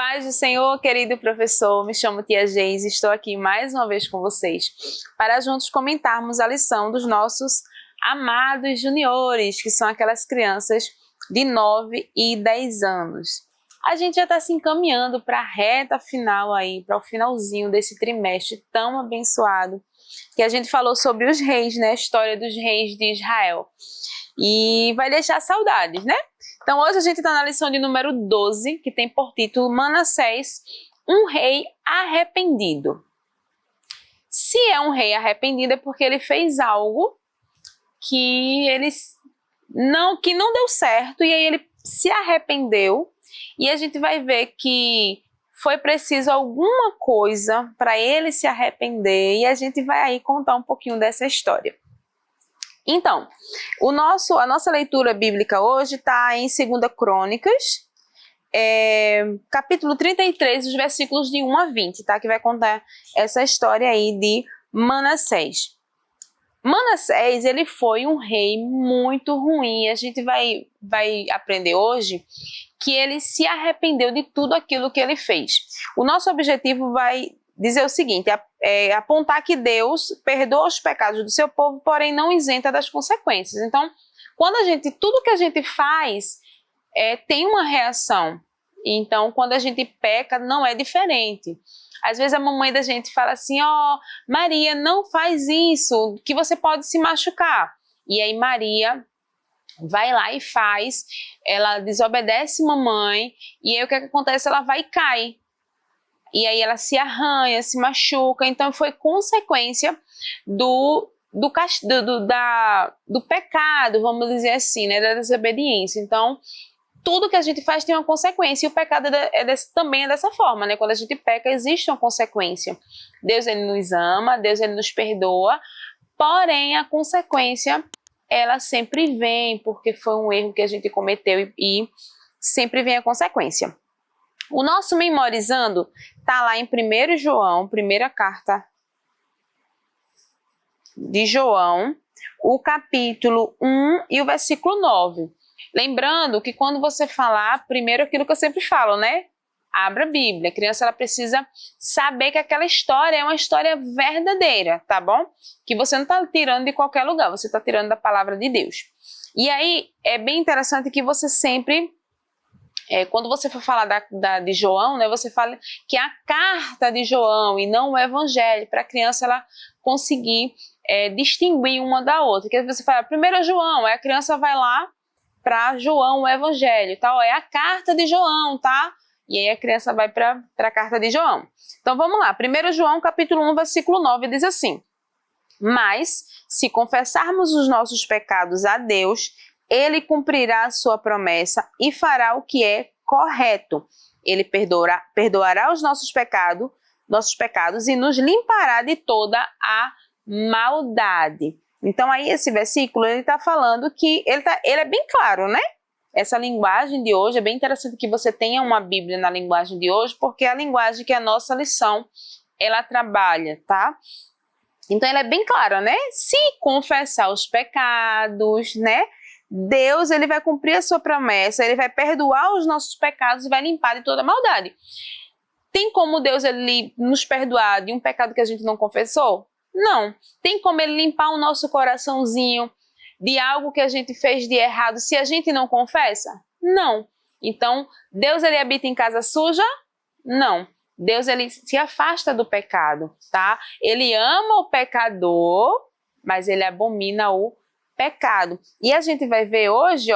Paz do Senhor, querido professor, me chamo Tia Geise, estou aqui mais uma vez com vocês para juntos comentarmos a lição dos nossos amados juniores, que são aquelas crianças de 9 e 10 anos. A gente já está se encaminhando para a reta final aí, para o finalzinho desse trimestre tão abençoado, que a gente falou sobre os reis, né? A história dos reis de Israel. E vai deixar saudades, né? Então hoje a gente está na lição de número 12, que tem por título Manassés, um rei arrependido. Se é um rei arrependido é porque ele fez algo que não deu certo, e aí ele se arrependeu, e a gente vai ver que foi preciso alguma coisa para ele se arrepender, e a gente vai aí contar um pouquinho dessa história. Então, a nossa leitura bíblica hoje está em 2 Crônicas, capítulo 33, os versículos de 1 a 20, tá? Que vai contar essa história aí de Manassés. Manassés, ele foi um rei muito ruim. A gente vai aprender hoje que ele se arrependeu de tudo aquilo que ele fez. O nosso objetivo vai dizer o seguinte, apontar que Deus perdoa os pecados do seu povo, porém não isenta das consequências. Então, tudo que a gente faz tem uma reação. Então, quando a gente peca, não é diferente. Às vezes a mamãe da gente fala assim, Maria, não faz isso, que você pode se machucar. E aí Maria vai lá e faz, ela desobedece mamãe, e aí o que acontece? Ela vai e cai. E aí ela se arranha, se machuca. Então foi consequência do pecado, vamos dizer assim, né, da desobediência. Então tudo que a gente faz tem uma consequência, e o pecado também é dessa forma, né? Quando a gente peca, existe uma consequência. Deus, ele nos ama, Deus, ele nos perdoa, porém a consequência, ela sempre vem, porque foi um erro que a gente cometeu, e sempre vem a consequência. O nosso memorizando está lá em 1 João, primeira carta de João, o capítulo 1 e o versículo 9. Lembrando que quando você falar, primeiro aquilo que eu sempre falo, né? Abra a Bíblia. A criança, ela precisa saber que aquela história é uma história verdadeira, tá bom? Que você não está tirando de qualquer lugar, você está tirando da palavra de Deus. E aí, é bem interessante que você sempre... quando você for falar de João, né, você fala que é a carta de João e não o evangelho, para a criança ela conseguir distinguir uma da outra. Que você fala, 1 João, aí a criança vai lá para João, o evangelho, tá? É a carta de João, tá? E aí a criança vai para a carta de João. Então vamos lá, 1 João capítulo 1, versículo 9, diz assim: mas se confessarmos os nossos pecados a Deus, Ele cumprirá a sua promessa e fará o que é correto. Ele perdoará os nossos pecados e nos limpará de toda a maldade. Então aí esse versículo, ele está falando que ele é bem claro, né? Essa linguagem de hoje, é bem interessante que você tenha uma Bíblia na linguagem de hoje, porque é a linguagem que a nossa lição, ela trabalha, tá? Então ela é bem clara, né? Se confessar os pecados, né? Deus, ele vai cumprir a sua promessa, ele vai perdoar os nossos pecados e vai limpar de toda a maldade. Tem como Deus, ele nos perdoar de um pecado que a gente não confessou? Não. Tem como ele limpar o nosso coraçãozinho de algo que a gente fez de errado se a gente não confessa? Não. Então, Deus, ele habita em casa suja? Não. Deus, ele se afasta do pecado, tá? Ele ama o pecador, mas ele abomina o pecado. E a gente vai ver hoje,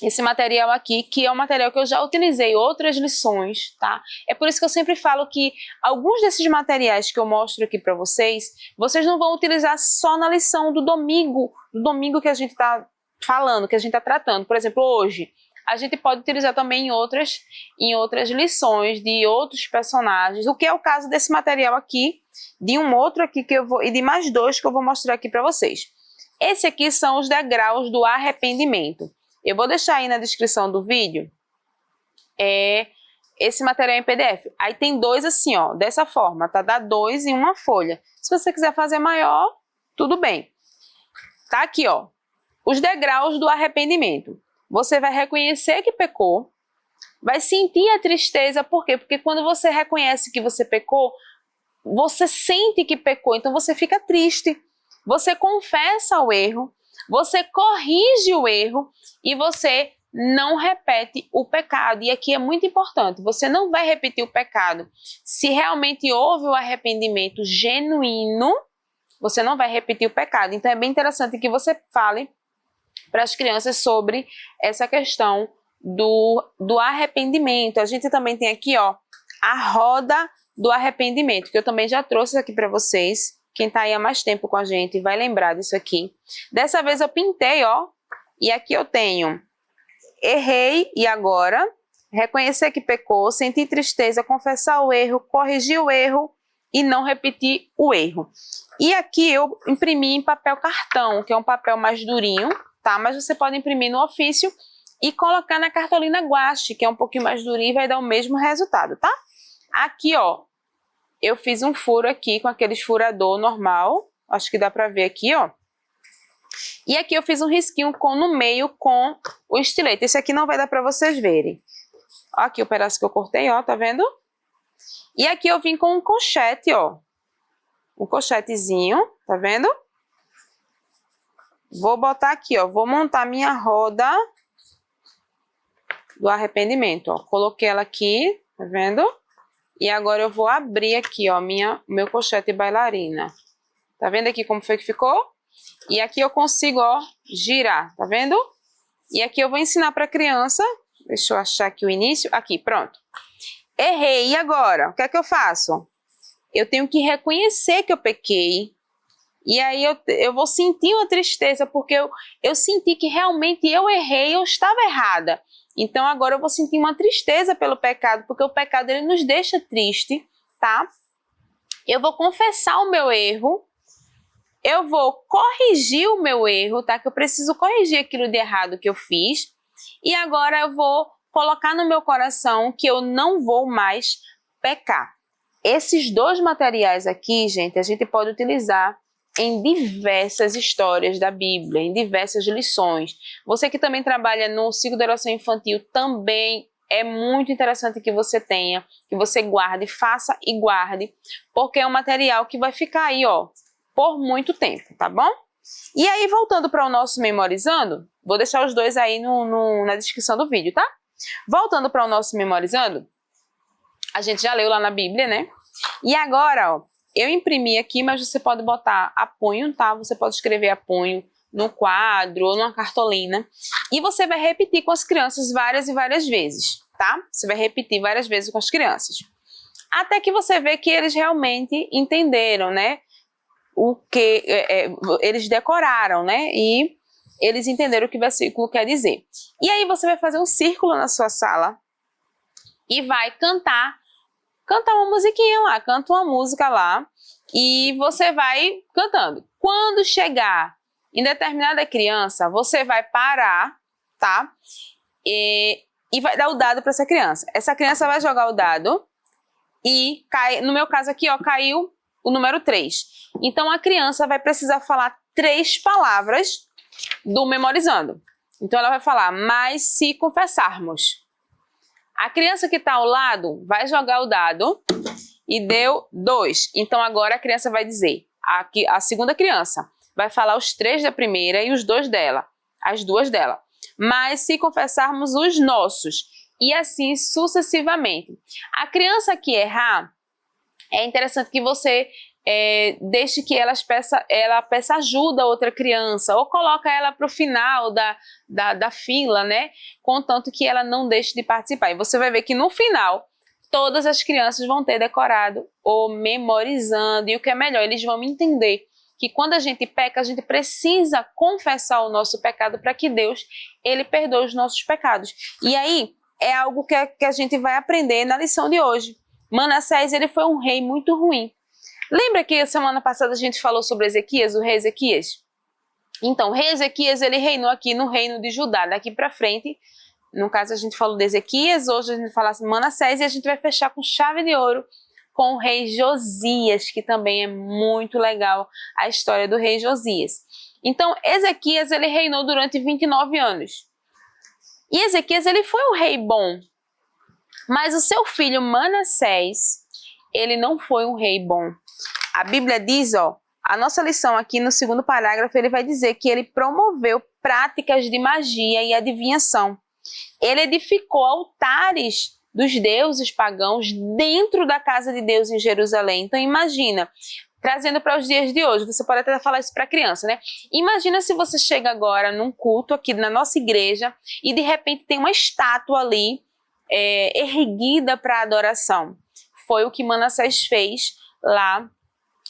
esse material aqui, que é um material que eu já utilizei em outras lições, tá? É por isso que eu sempre falo que alguns desses materiais que eu mostro aqui para vocês não vão utilizar só na lição do domingo que a gente está falando, que a gente está tratando. Por exemplo, hoje, a gente pode utilizar também em outras lições de outros personagens, o que é o caso desse material aqui, de um outro aqui e de mais dois que eu vou mostrar aqui para vocês. Esse aqui são os degraus do arrependimento. Eu vou deixar aí na descrição do vídeo esse material em PDF. Aí tem dois assim, dessa forma, tá? Dá 2 em uma folha. Se você quiser fazer maior, tudo bem. Tá aqui, os degraus do arrependimento. Você vai reconhecer que pecou, vai sentir a tristeza. Por quê? Porque quando você reconhece que você pecou, você sente que pecou, então você fica triste. Você confessa o erro, você corrige o erro e você não repete o pecado. E aqui é muito importante, você não vai repetir o pecado. Se realmente houve o arrependimento genuíno, você não vai repetir o pecado. Então é bem interessante que você fale para as crianças sobre essa questão do arrependimento. A gente também tem aqui, ó, a roda do arrependimento, que eu também já trouxe aqui para vocês. Quem está aí há mais tempo com a gente vai lembrar disso aqui. Dessa vez eu pintei, ó, e aqui eu tenho errei e agora, reconhecer que pecou, sentir tristeza, confessar o erro, corrigir o erro e não repetir o erro. E aqui eu imprimi em papel cartão, que é um papel mais durinho, tá? Mas você pode imprimir no ofício e colocar na cartolina guache, que é um pouquinho mais durinho e vai dar o mesmo resultado, tá? Aqui, ó, eu fiz um furo aqui com aquele furador normal, acho que dá pra ver aqui, ó. E aqui eu fiz um risquinho no meio com o estilete. Esse aqui não vai dar pra vocês verem. Ó, aqui o pedaço que eu cortei, ó, tá vendo? E aqui eu vim com um colchete, ó. Um colchetezinho, tá vendo? Vou botar aqui, ó, vou montar minha roda do arrependimento, ó. Coloquei ela aqui, tá vendo? E agora eu vou abrir aqui, ó, meu colchete bailarina. Tá vendo aqui como foi que ficou? E aqui eu consigo, ó, girar, tá vendo? E aqui eu vou ensinar para a criança. Deixa eu achar aqui o início. Aqui, pronto. Errei, e agora? O que é que eu faço? Eu tenho que reconhecer que eu pequei. E aí eu vou sentir uma tristeza, porque eu senti que realmente eu errei, eu estava errada. Então agora eu vou sentir uma tristeza pelo pecado, porque o pecado ele nos deixa triste, tá? Eu vou confessar o meu erro. Eu vou corrigir o meu erro, tá? Que eu preciso corrigir aquilo de errado que eu fiz. E agora eu vou colocar no meu coração que eu não vou mais pecar. Esses dois materiais aqui, gente, a gente pode utilizar em diversas histórias da Bíblia, em diversas lições. Você que também trabalha no ciclo de oração infantil, também é muito interessante que você tenha, que você guarde, faça e guarde, porque é um material que vai ficar aí, ó, por muito tempo, tá bom? E aí, voltando para o nosso memorizando, vou deixar os dois aí na descrição do vídeo, tá? Voltando para o nosso memorizando, a gente já leu lá na Bíblia, né? E agora, ó, eu imprimi aqui, mas você pode botar a punho, tá? Você pode escrever a punho no quadro ou numa cartolina. E você vai repetir com as crianças várias e várias vezes, tá? Você vai repetir várias vezes com as crianças. Até que você vê que eles realmente entenderam, né? O que eles decoraram, né? E eles entenderam o que o versículo quer dizer. E aí você vai fazer um círculo na sua sala e vai cantar uma musiquinha lá, canta uma música lá e você vai cantando. Quando chegar em determinada criança, você vai parar, tá? E vai dar o dado para essa criança. Essa criança vai jogar o dado e cai, no meu caso aqui, ó, caiu o número 3. Então a criança vai precisar falar 3 palavras do memorizando. Então ela vai falar, mas se confessarmos. A criança que está ao lado vai jogar o dado e deu 2. Então agora a criança vai dizer, a segunda criança vai falar os 3 da primeira e os 2 dela, as 2 dela. Mas se confessarmos os nossos, e assim sucessivamente. A criança que errar, é interessante que você deixe que ela peça ajuda a outra criança, ou coloca ela para o final da fila, né? Contanto que ela não deixe de participar. E você vai ver que no final, todas as crianças vão ter decorado ou memorizando. E o que é melhor, eles vão entender que quando a gente peca, a gente precisa confessar o nosso pecado para que Deus, ele perdoe os nossos pecados. E aí, é algo que a gente vai aprender na lição de hoje. Manassés, ele foi um rei muito ruim. Lembra que semana passada a gente falou sobre Ezequias, o rei Ezequias? Então, o rei Ezequias, ele reinou aqui no reino de Judá. Daqui para frente, no caso a gente falou de Ezequias, hoje a gente fala de Manassés e a gente vai fechar com chave de ouro com o rei Josias, que também é muito legal a história do rei Josias. Então, Ezequias, ele reinou durante 29 anos. E Ezequias, ele foi um rei bom. Mas o seu filho Manassés, ele não foi um rei bom. A Bíblia diz, a nossa lição aqui no segundo parágrafo, ele vai dizer que ele promoveu práticas de magia e adivinhação. Ele edificou altares dos deuses pagãos dentro da casa de Deus em Jerusalém. Então imagina, trazendo para os dias de hoje, você pode até falar isso para a criança, né? Imagina se você chega agora num culto aqui na nossa igreja e de repente tem uma estátua ali erguida para adoração. Foi o que Manassés fez lá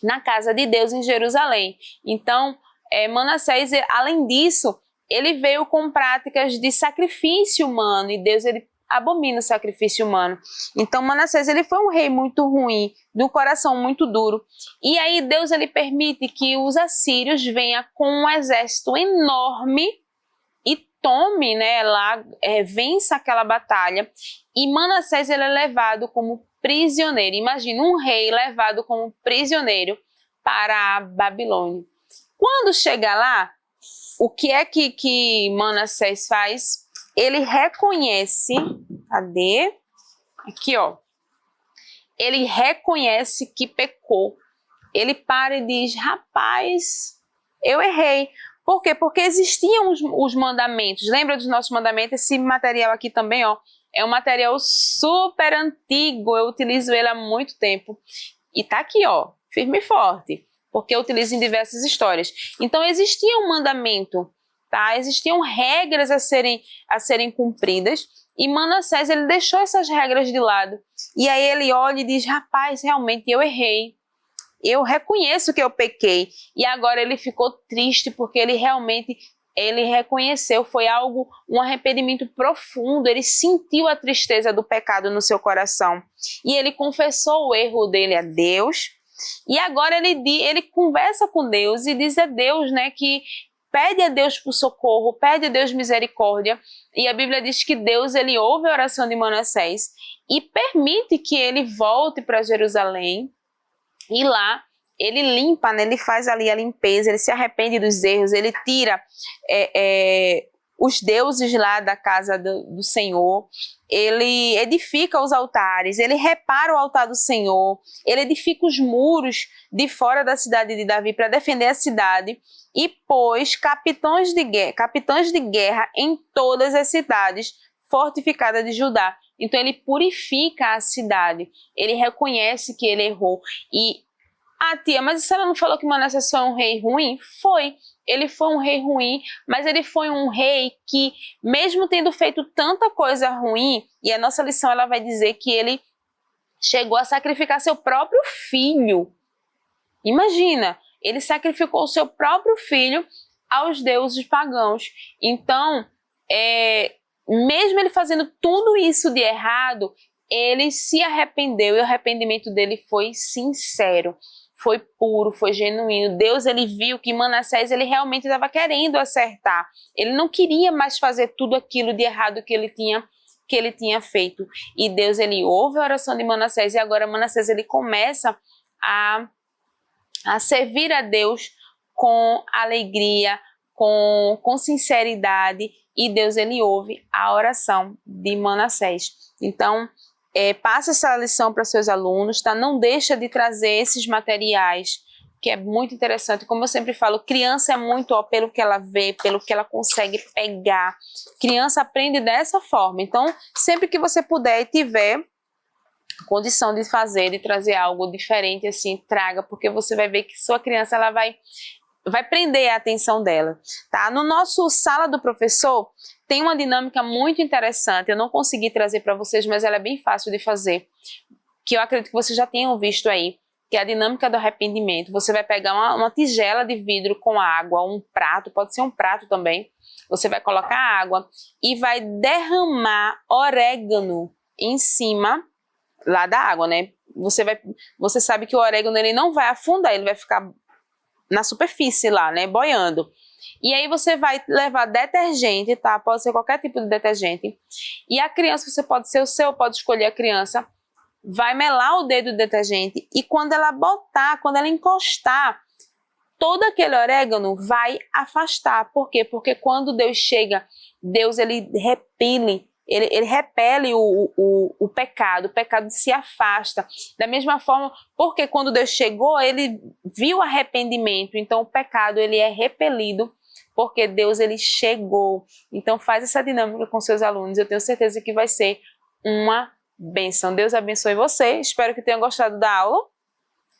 na casa de Deus em Jerusalém. Então, Manassés, além disso, ele veio com práticas de sacrifício humano, e Deus ele abomina o sacrifício humano. Então Manassés ele foi um rei muito ruim, de um coração muito duro. E aí Deus ele permite que os assírios venham com um exército enorme e tome, lá, vença aquela batalha. E Manassés ele é levado como prisioneiro. Imagina um rei levado como prisioneiro para a Babilônia. Quando chega lá, o que é que Manassés faz? Ele reconhece, cadê? Aqui, ele reconhece que pecou. Ele para e diz, rapaz, eu errei. Por quê? Porque existiam os mandamentos. Lembra dos nossos mandamentos? Esse material aqui também, é um material super antigo. Eu utilizo ele há muito tempo. E tá aqui, firme e forte. Porque eu utilizo em diversas histórias. Então, existia um mandamento, tá? Existiam regras a serem cumpridas. E Manassés, ele deixou essas regras de lado. E aí ele olha e diz, rapaz, realmente eu errei. Eu reconheço que eu pequei. E agora ele ficou triste porque ele realmente reconheceu, foi um arrependimento profundo. Ele sentiu a tristeza do pecado no seu coração. E ele confessou o erro dele a Deus. E agora ele conversa com Deus e diz a Deus, que pede a Deus por socorro, pede a Deus misericórdia. E a Bíblia diz que Deus ele ouve a oração de Manassés e permite que ele volte para Jerusalém. E lá ele limpa, ele faz ali a limpeza, ele se arrepende dos erros, ele tira os deuses lá da casa do Senhor, ele edifica os altares, ele repara o altar do Senhor, ele edifica os muros de fora da cidade de Davi para defender a cidade e pôs capitães de guerra em todas as cidades fortificadas de Judá. Então ele purifica a cidade, ele reconhece que ele errou. E, tia, mas se ela não falou que Manassés foi um rei ruim? Foi. Ele foi um rei ruim, mas ele foi um rei que, mesmo tendo feito tanta coisa ruim, e a nossa lição ela vai dizer que ele chegou a sacrificar seu próprio filho. Imagina, ele sacrificou o seu próprio filho aos deuses pagãos. Então, mesmo ele fazendo tudo isso de errado, ele se arrependeu e o arrependimento dele foi sincero. Foi puro, foi genuíno. Deus ele viu que Manassés ele realmente estava querendo acertar. Ele não queria mais fazer tudo aquilo de errado que ele tinha feito. E Deus ele ouve a oração de Manassés e agora Manassés ele começa a servir a Deus com alegria, com sinceridade, e Deus ele ouve a oração de Manassés. Então, passa essa lição para seus alunos, tá? Não deixa de trazer esses materiais, que é muito interessante. Como eu sempre falo, criança é muito pelo que ela vê, pelo que ela consegue pegar. Criança aprende dessa forma. Então, sempre que você puder e tiver condição de fazer, de trazer algo diferente, assim, traga, porque você vai ver que sua criança ela vai prender a atenção dela, tá? No nosso Sala do Professor, tem uma dinâmica muito interessante, eu não consegui trazer para vocês, mas ela é bem fácil de fazer, que eu acredito que vocês já tenham visto aí, que é a dinâmica do arrependimento. Você vai pegar uma tigela de vidro com água, um prato, pode ser um prato também, você vai colocar água e vai derramar orégano em cima lá da água, né? Você sabe que o orégano ele não vai afundar, ele vai ficar na superfície lá, né, boiando. E aí você vai levar detergente, tá? Pode ser qualquer tipo de detergente. E a criança, você pode ser o seu, pode escolher a criança, vai melar o dedo do detergente e quando ela encostar, todo aquele orégano vai afastar. Por quê? Porque quando Deus chega, Deus ele repele ele repele o pecado se afasta. Da mesma forma, porque quando Deus chegou, ele viu arrependimento, então o pecado ele é repelido, porque Deus ele chegou. Então faz essa dinâmica com seus alunos, eu tenho certeza que vai ser uma bênção. Deus abençoe você, espero que tenham gostado da aula.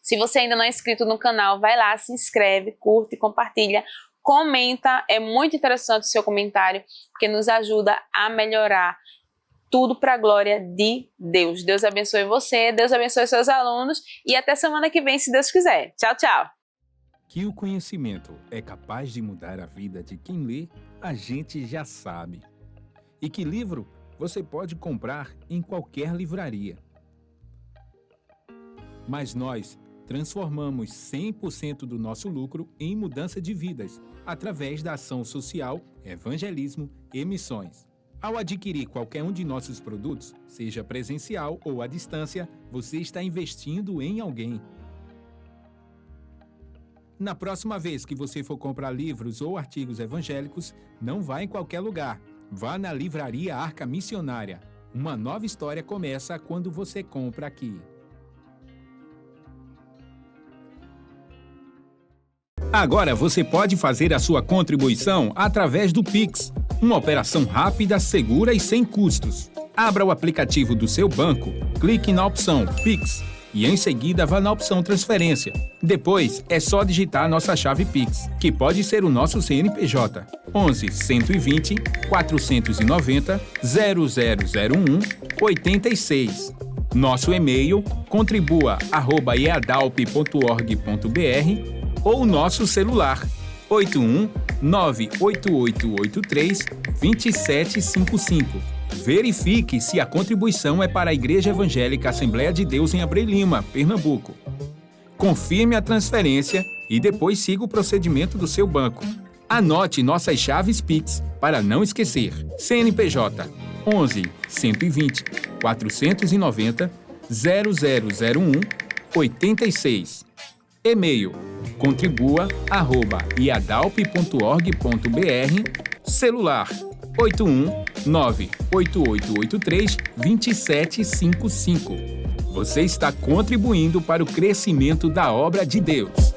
Se você ainda não é inscrito no canal, vai lá, se inscreve, curte, compartilha. Comenta, é muito interessante o seu comentário, porque nos ajuda a melhorar tudo para a glória de Deus. Deus abençoe você, Deus abençoe seus alunos e até semana que vem, se Deus quiser. Tchau, tchau! Que o conhecimento é capaz de mudar a vida de quem lê, a gente já sabe. E que livro você pode comprar em qualquer livraria. Mas nós transformamos 100% do nosso lucro em mudança de vidas, através da ação social, evangelismo e missões. Ao adquirir qualquer um de nossos produtos, seja presencial ou à distância, você está investindo em alguém. Na próxima vez que você for comprar livros ou artigos evangélicos, não vá em qualquer lugar. Vá na Livraria Arca Missionária. Uma nova história começa quando você compra aqui. Agora você pode fazer a sua contribuição através do Pix, uma operação rápida, segura e sem custos. Abra o aplicativo do seu banco, clique na opção Pix e em seguida vá na opção Transferência. Depois é só digitar nossa chave Pix, que pode ser o nosso CNPJ 11 120 490 0001 86. Nosso e-mail contribua@eadalp.org.br ou nosso celular 81 98883 2755. Verifique se a contribuição é para a Igreja Evangélica Assembleia de Deus em Abreu Lima, Pernambuco. Confirme a transferência e depois siga o procedimento do seu banco. Anote nossas chaves Pix para não esquecer. CNPJ 11 120 490 0001 86. E-mail contribua@iadalp.org.br. Celular 81 98883 2755. Você está contribuindo para o crescimento da obra de Deus.